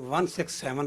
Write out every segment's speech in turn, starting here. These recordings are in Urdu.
167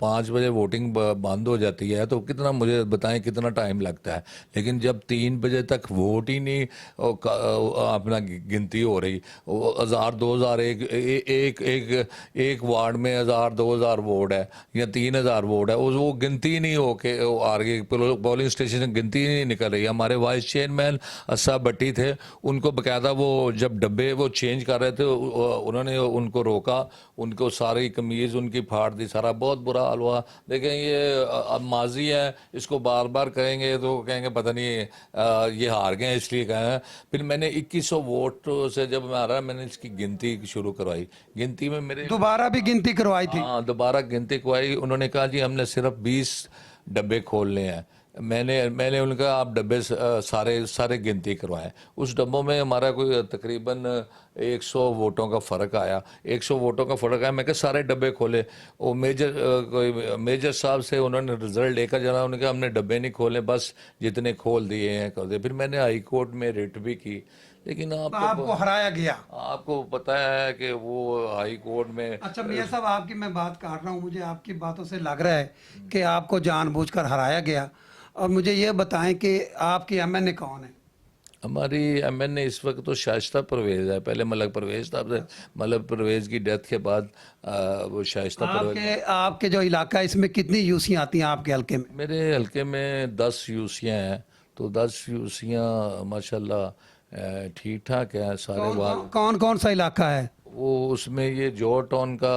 5 بجے ووٹنگ بند ہو جاتی ہے تو کتنا مجھے بتائیں کتنا ٹائم لگتا ہے، لیکن جب 3 بجے تک ووٹ ہی نہیں اپنا گنتی ہو رہی، 1000 2000 ایک وارڈ میں 1000 2000 ووٹ ہے یا 3000 ووٹ ہے، وہ گنتی نہیں ہو کے آگے پولنگ اسٹیشن گنتی نہیں نکل رہی. ہمارے وائس چیئرمین اسا بٹی تھے، ان کو باقاعدہ وہ جب ڈبے وہ چینج کر رہے تھے انہوں نے ان کو روکا، ان کو ساری قمیض ان کی پھاڑ دی، سارا بہت برا حال ہوا. دیکھیں یہ اب ماضی ہے، اس کو بار بار کریں گے تو کہیں گے پتہ نہیں یہ ہار گئے اس لیے کہیں. پھر میں نے 2100 ووٹ سے جب میں آ رہا میں نے اس کی گنتی شروع کروائی. گنتی میں میرے دوبارہ بھی گنتی کروائی تھی؟ ہاں دوبارہ گنتی کروائی. انہوں نے کہا جی ہم نے صرف 20 ڈبے کھولنے ہیں. میں نے ان کا آپ ڈبے سارے گنتی کروائیں. اس ڈبوں میں ہمارا کوئی تقریباً 100 ووٹوں کا فرق آیا. 100 ووٹوں کا فرق آیا. میں کہ سارے ڈبے کھولے. وہ میجر صاحب سے انہوں نے رزلٹ لے کر جانا، انہوں نے کہا ہم نے ڈبے نہیں کھولے، بس جتنے کھول دیے ہیں کر دے. پھر میں نے ہائی کورٹ میں ریٹ بھی کی، لیکن آپ کو ہرایا گیا. آپ کو پتہ ہے کہ وہ ہائی کورٹ میں. اچھا میاں صاحب آپ کی میں بات کاٹ رہا ہوں، مجھے آپ کی باتوں سے لگ رہا ہے کہ آپ کو جان بوجھ کر ہرایا گیا. اور مجھے یہ بتائیں کہ آپ کی ایم این اے کون ہے؟ ہماری ایم این اے اس وقت تو شائستہ پرویز ہے. پہلے ملک پرویز تھا، ملک پرویز کی ڈیتھ کے بعد وہ شائستہ پرویز. آپ کے جو علاقہ ہے اس میں کتنی یوسیاں آتی ہیں آپ کے حلقے میں؟ میرے حلقے میں 10 یوسیاں ہیں، تو 10 یوسیاں ماشاءاللہ ٹھیک ٹھاک ہیں سارے. کون کون سا علاقہ ہے وہ اس میں یہ جوہر ٹاؤن کا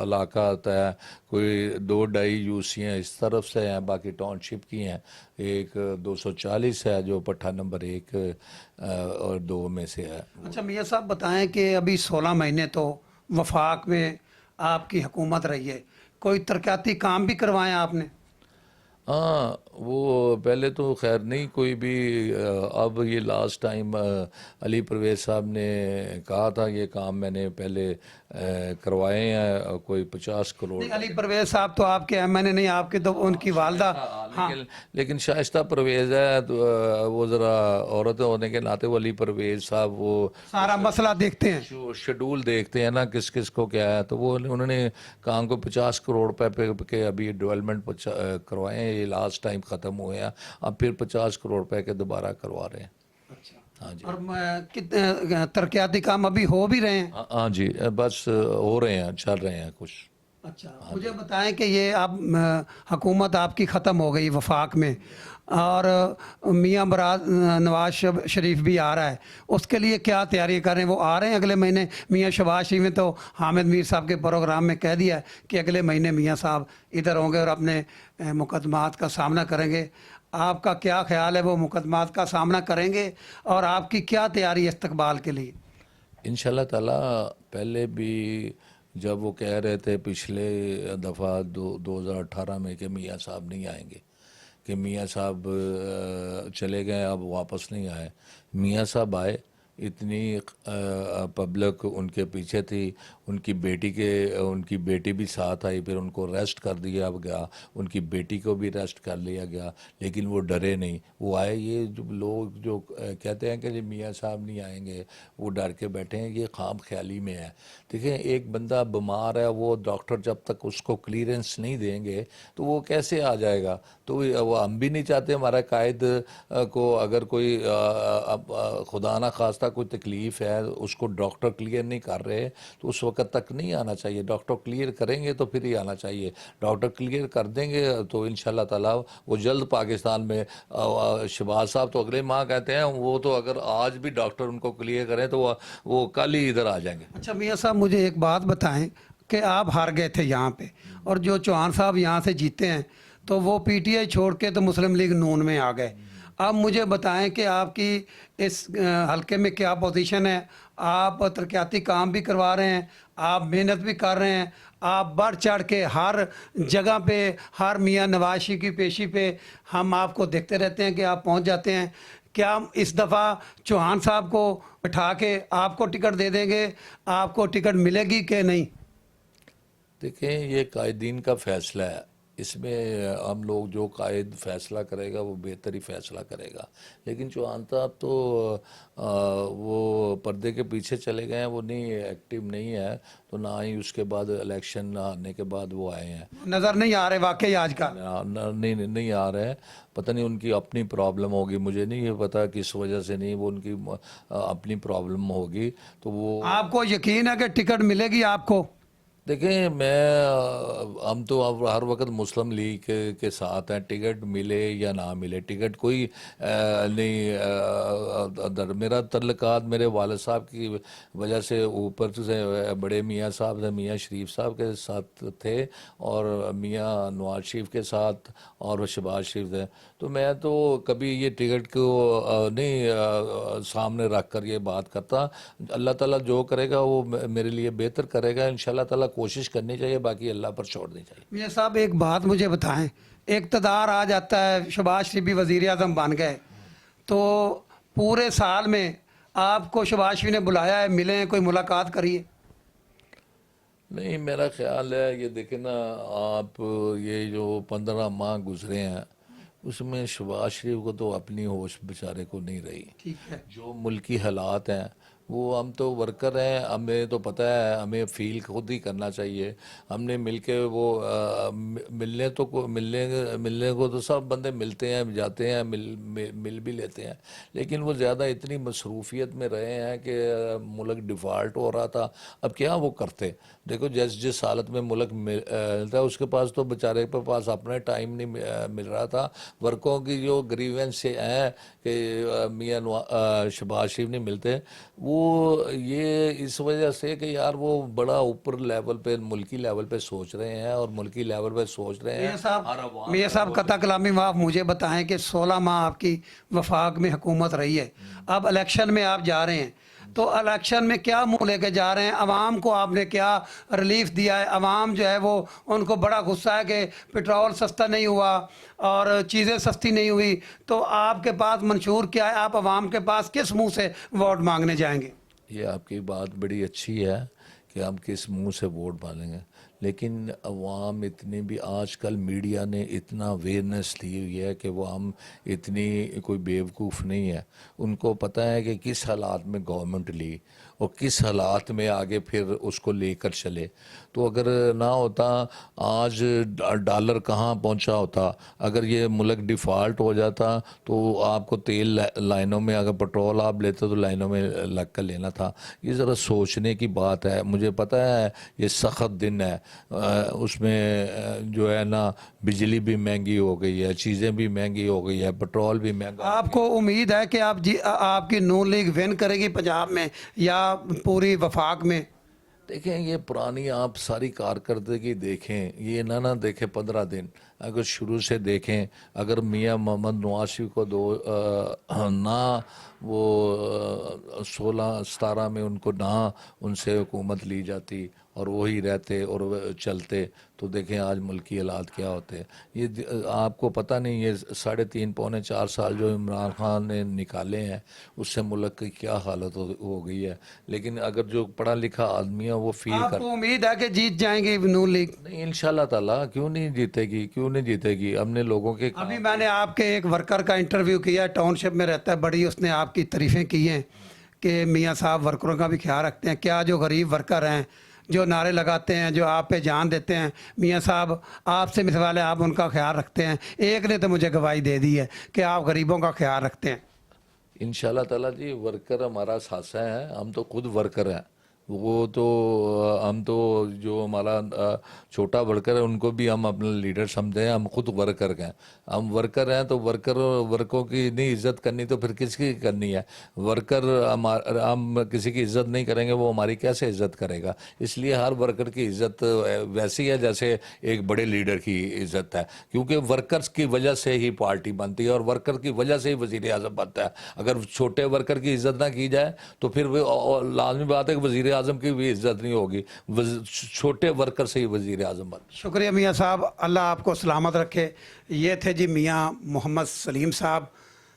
علاقہ آتا ہے، کوئی 2-2.5 یوسیاں اس طرف سے ہیں، باقی ٹاؤن شپ کی ہیں. ایک 240 ہے جو پٹھا نمبر 1 اور 2 میں سے ہے. اچھا میاں صاحب بتائیں کہ ابھی 16 مہینے تو وفاق میں آپ کی حکومت رہی ہے، کوئی ترقیاتی کام بھی کروائے آپ نے؟ ہاں وہ پہلے تو خیر نہیں کوئی بھی. اب یہ لاسٹ ٹائم علی پرویز صاحب نے کہا تھا یہ کام میں نے پہلے کروائے ہیں، کوئی 50 کروڑ. علی پرویز صاحب تو آپ کے ایم این اے نہیں، آپ کے تو ان کی والدہ. لیکن شائستہ پرویز ہے تو وہ ذرا عورت ہونے کے ناطے وہ علی پرویز صاحب وہ سارا مسئلہ دیکھتے ہیں، شیڈول دیکھتے ہیں نا کس کس کو کیا ہے. تو وہ انہوں نے کام کو 50 کروڑ روپے کے ابھی ڈیولپمنٹ کروائے ہیں. یہ لاسٹ ٹائم ختم ہوئے ہیں، اب پھر 50 کروڑ روپے کے دوبارہ کروا رہے ہیں. ہاں جی. اور ترقیاتی کام ابھی ہو بھی رہے ہیں؟ ہاں جی بس ہو رہے ہیں، چل رہے ہیں کچھ. اچھا مجھے بتائیں کہ یہ اب حکومت آپ کی ختم ہو گئی وفاق میں، اور میاں نواز شریف بھی آ رہا ہے، اس کے لیے کیا تیاری کر رہے ہیں؟ وہ آ رہے ہیں اگلے مہینے. میاں شہباز شریف نے تو حامد میر صاحب کے پروگرام میں کہہ دیا ہے کہ اگلے مہینے میاں صاحب ادھر ہوں گے اور اپنے مقدمات کا سامنا کریں گے. آپ کا کیا خیال ہے، وہ مقدمات کا سامنا کریں گے اور آپ کی کیا تیاری ہے استقبال کے لیے؟ انشاءاللہ تعالیٰ پہلے بھی جب وہ کہہ رہے تھے پچھلے دفعہ 2018 میں کہ میاں صاحب نہیں آئیں گے، کہ میاں صاحب چلے گئے اب واپس نہیں آئے. میاں صاحب آئے، اتنی پبلک ان کے پیچھے تھی. ان کی بیٹی بھی ساتھ آئی، پھر ان کو ریسٹ کر دیا گیا، ان کی بیٹی کو بھی ریسٹ کر لیا گیا، لیکن وہ ڈرے نہیں، وہ آئے. یہ جو لوگ جو کہتے ہیں کہ جی میاں صاحب نہیں آئیں گے، وہ ڈر کے بیٹھے ہیں، یہ خام خیالی میں ہے. دیکھیں ایک بندہ بیمار ہے، وہ ڈاکٹر جب تک اس کو کلیئرنس نہیں دیں گے تو وہ کیسے آ جائے گا؟ تو وہ ہم بھی نہیں چاہتے ہمارا قائد کو اگر کوئی خدا نہ خواستہ کوئی تکلیف ہے، اس کو ڈاکٹر کلیئر نہیں کر رہے تو اس وقت تک نہیں آنا چاہیے. ڈاکٹر کلیئر کریں گے تو پھر ہی آنا چاہیے. ڈاکٹر کلیئر کر دیں گے تو انشاءاللہ تعالیٰ وہ جلد پاکستان میں. شہباز صاحب تو اگلے ماہ کہتے ہیں، وہ تو اگر آج بھی ڈاکٹر ان کو کلیئر کریں تو وہ کل ہی ادھر آ جائیں گے. اچھا میاں صاحب مجھے ایک بات بتائیں کہ آپ ہار گئے تھے یہاں پہ، اور جو چوہان صاحب یہاں سے جیتے ہیں تو وہ پی ٹی آئی چھوڑ کے تو مسلم لیگ نون میں آ گئے. اب مجھے بتائیں کہ آپ کی اس حلقے میں کیا پوزیشن ہے؟ آپ ترقیاتی کام بھی کروا رہے ہیں، آپ محنت بھی کر رہے ہیں، آپ بڑھ چڑھ کے ہر جگہ پہ، ہر میاں نواز شریف کی پیشی پہ ہم آپ کو دیکھتے رہتے ہیں کہ آپ پہنچ جاتے ہیں. کیا اس دفعہ چوہان صاحب کو بٹھا کے آپ کو ٹکٹ دے دیں گے؟ آپ کو ٹکٹ ملے گی کہ نہیں؟ دیکھیں یہ قائدین کا فیصلہ ہے. اس میں ہم لوگ جو قائد فیصلہ کرے گا وہ بہتر ہی فیصلہ کرے گا، لیکن جو آنتا تو وہ پردے کے پیچھے چلے گئے ہیں، وہ نہیں ایکٹیو نہیں ہے، تو نہ ہی اس کے بعد الیکشن آنے کے بعد وہ آئے ہیں، نظر نہیں آ رہے واقعی آج کا؟ نہیں آ رہے ہیں، پتہ نہیں ان کی اپنی پرابلم ہوگی، مجھے نہیں یہ پتا کس وجہ سے نہیں، وہ ان کی اپنی پرابلم ہوگی تو وہ۔ آپ کو یقین ہے کہ ٹکٹ ملے گی آپ کو؟ دیکھیں ہم تو اب ہر وقت مسلم لیگ کے ساتھ ہیں، ٹکٹ ملے یا نہ ملے، ٹکٹ کوئی نہیں، میرا تعلقات میرے والد صاحب کی وجہ سے اوپر سے بڑے میاں صاحب سے، میاں شریف صاحب کے ساتھ تھے، اور میاں نواز شریف کے ساتھ، اور شہباز شریف تھے، تو میں تو کبھی یہ ٹکٹ کو نہیں سامنے رکھ کر یہ بات کرتا، اللہ تعالیٰ جو کرے گا وہ میرے لیے بہتر کرے گا، انشاءاللہ تعالیٰ کوشش کرنی چاہیے، باقی اللہ پر چھوڑ دینی چاہیے۔ میاں صاحب ایک بات مجھے بتائیں، اقتدار آ جاتا ہے، شہباز شریف بھی وزیر اعظم بن گئے، تو پورے سال میں آپ کو شہباز شریف نے بلایا ہے، ملیں، کوئی ملاقات کریے؟ نہیں، میرا خیال ہے یہ دیکھیں نا آپ، یہ جو 15 ماہ گزرے ہیں اس میں شہباز شریف کو تو اپنی ہوش بیچارے کو نہیں رہی، ٹھیک ہے، جو ملکی حالات ہیں وہ، ہم تو ورکر ہیں، ہمیں تو پتہ ہے، ہمیں فیل خود ہی کرنا چاہیے، ہم نے مل کے وہ ملنے کو تو سب بندے ملتے ہیں، جاتے ہیں، مل بھی لیتے ہیں، لیکن وہ زیادہ اتنی مصروفیت میں رہے ہیں کہ ملک ڈیفالٹ ہو رہا تھا، اب کیا وہ کرتے؟ دیکھو جس حالت میں ملک ملتا ہے، اس کے پاس تو بیچارے کے پاس اپنا ٹائم نہیں مل رہا تھا، ورکوں کی جو گریونس ہیں کہ میاں شہباز شریف نہیں ملتے، وہ یہ اس وجہ سے کہ یار وہ بڑا اوپر لیول پہ، ملکی لیول پہ سوچ رہے ہیں، اور ملکی لیول پہ سوچ رہے ہیں، میاں صاحب قطع کلامی معاف، مجھے بتائیں کہ 16 ماہ آپ کی وفاق میں حکومت رہی ہے، اب الیکشن میں آپ جا رہے ہیں، تو الیکشن میں کیا منہ لے کے جا رہے ہیں؟ عوام کو آپ نے کیا ریلیف دیا ہے؟ عوام جو ہے وہ ان کو بڑا غصہ ہے کہ پٹرول سستا نہیں ہوا اور چیزیں سستی نہیں ہوئی، تو آپ کے پاس منشور کیا ہے؟ آپ عوام کے پاس کس منہ سے ووٹ مانگنے جائیں گے؟ یہ آپ کی بات بڑی اچھی ہے کہ ہم کس منہ سے ووٹ مانگیں گے، لیکن عوام اتنی بھی، آج کل میڈیا نے اتنا اویئرنیس دی ہوئی ہے کہ وہ ہم اتنی کوئی بیوقوف نہیں ہے، ان کو پتہ ہے کہ کس حالات میں گورنمنٹ لی اور کس حالات میں آگے پھر اس کو لے کر چلے، تو اگر نہ ہوتا آج ڈالر کہاں پہنچا ہوتا، اگر یہ ملک ڈیفالٹ ہو جاتا تو آپ کو تیل لائنوں میں، اگر پٹرول آپ لیتے تو لائنوں میں لگ کر لینا تھا، یہ ذرا سوچنے کی بات ہے، مجھے پتہ ہے یہ سخت دن ہے، اس میں جو ہے نا بجلی بھی مہنگی ہو گئی ہے، چیزیں بھی مہنگی ہو گئی ہے، پٹرول بھی مہنگا۔ آپ کو امید ہے کہ آپ کی نون لیگ ون کرے گی پنجاب میں یا پوری وفاق میں؟ دیکھیں یہ پرانی آپ ساری کارکردگی دیکھیں، یہ نہ دیکھیں 15 دن، اگر شروع سے دیکھیں، اگر میاں محمد نواز شریف کو نہ وہ 16-17 میں ان کو نہ ان سے حکومت لی جاتی اور وہی رہتے اور چلتے، تو دیکھیں آج ملکی حالات کیا ہوتے ہیں۔ یہ آپ کو پتہ نہیں، یہ 3.5-4 سال جو عمران خان نے نکالے ہیں اس سے ملک کی کیا حالت ہو گئی ہے، لیکن اگر جو پڑھا لکھا آدمی ہے وہ فیل آپ کو امید ہے کہ جیت جائیں گی نون لیگ؟ نہیں، انشاءاللہ تعالیٰ کیوں نہیں جیتے گی، کیوں نہیں جیتے گی، ہم نے لوگوں کے ابھی میں نے آپ کے ایک ورکر کا انٹرویو کیا، ٹاؤن شپ میں رہتا ہے، بڑی اس نے آپ کی تعریفیں کی ہیں کہ میاں صاحب ورکروں کا بھی خیال رکھتے ہیں، کیا جو غریب ورکر ہیں، جو نعرے لگاتے ہیں، جو آپ پہ جان دیتے ہیں، میاں صاحب آپ سے مثال ہے، آپ ان کا خیال رکھتے ہیں؟ ایک نے تو مجھے گواہی دے دی ہے کہ آپ غریبوں کا خیال رکھتے ہیں۔ انشاءاللہ تعالیٰ جی، ورکر ہمارا ساتھ ہے، ہم تو خود ورکر ہیں، وہ تو ہم تو جو ہمارا چھوٹا ورکر ہے ان کو بھی ہم اپنا لیڈر سمجھتے ہیں، ہم خود ورکر ہیں، ہم ورکر ہیں تو ورکوں کی نہیں عزت کرنی تو پھر کس کی کرنی ہے؟ ورکر ہم کسی کی عزت نہیں کریں گے، وہ ہماری کیسے عزت کرے گا؟ اس لیے ہر ورکر کی عزت ویسی ہے جیسے ایک بڑے لیڈر کی عزت ہے، کیونکہ ورکرز کی وجہ سے ہی پارٹی بنتی ہے اور ورکر کی وجہ سے ہی وزیر اعظم بنتا ہے، اگر چھوٹے ورکر کی عزت نہ کی جائے تو پھر وہ لازمی بات ہے کہ وزیر اعظم کی بھی عزت نہیں ہوگی، چھوٹے ورکر سے ہی وزیر اعظم بنتا ہے۔ شکریہ میاں صاحب، اللہ آپ کو سلامت رکھے۔ یہ تھے جی میاں محمد سلیم صاحب،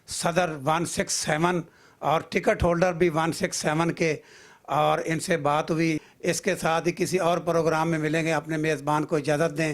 صدر 167 اور ٹکٹ ہولڈر بھی 167 کے، اور ان سے بات ہوئی۔ اس کے ساتھ ہی کسی اور پروگرام میں ملیں گے، اپنے میزبان کو اجازت دیں۔